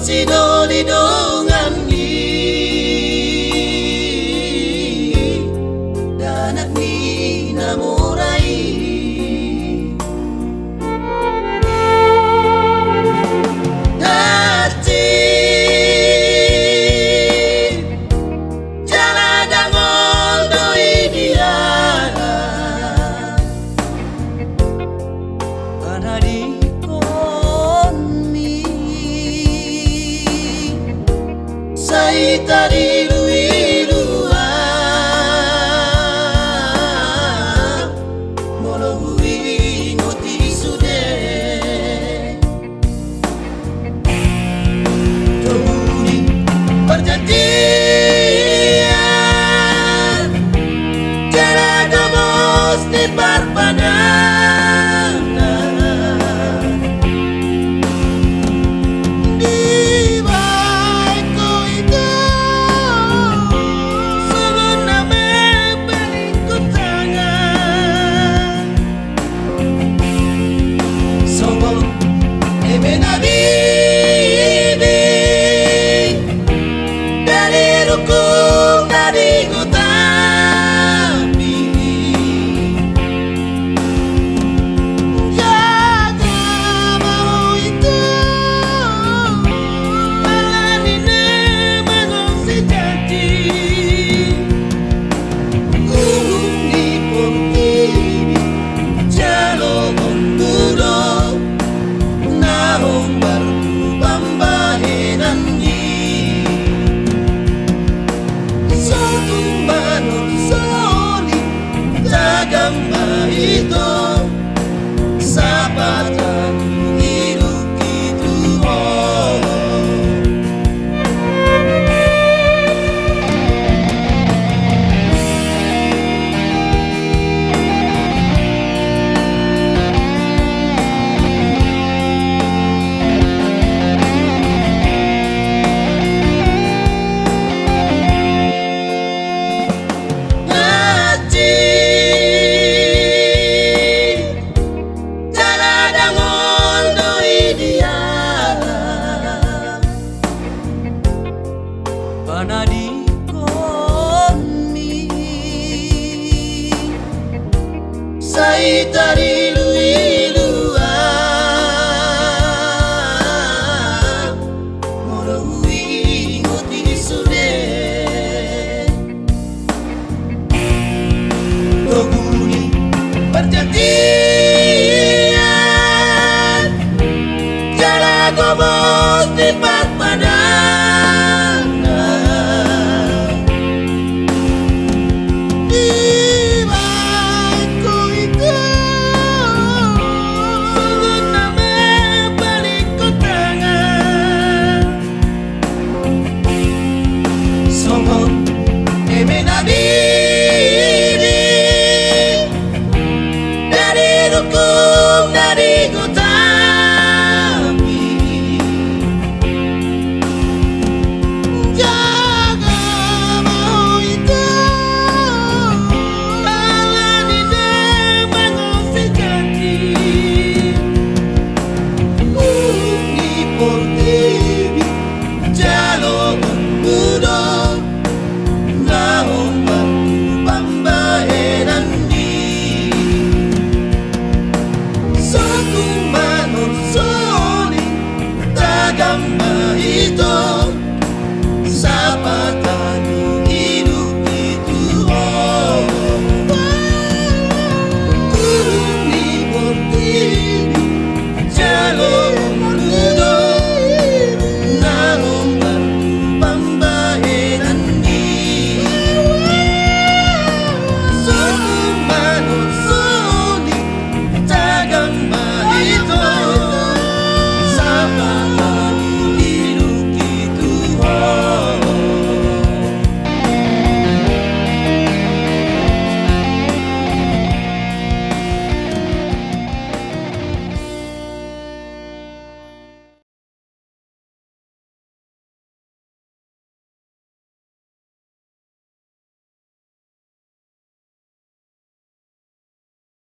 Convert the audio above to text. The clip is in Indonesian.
sidolidongan ni danak ni namurai hati jala dangol doi dia anadi tadi luilua molohuri ngoti sude tohuri perjanjian cara gabos di parpadan itu sapatan hidup itu anadi konmi sai tadi luilua molohuri ngoti sude tohuri perjanjian jala gobos di parpadan dari Gutami jaga mau itu ala di mengusir janji di portibi jalo mudo naon pambaheran soli tagama ito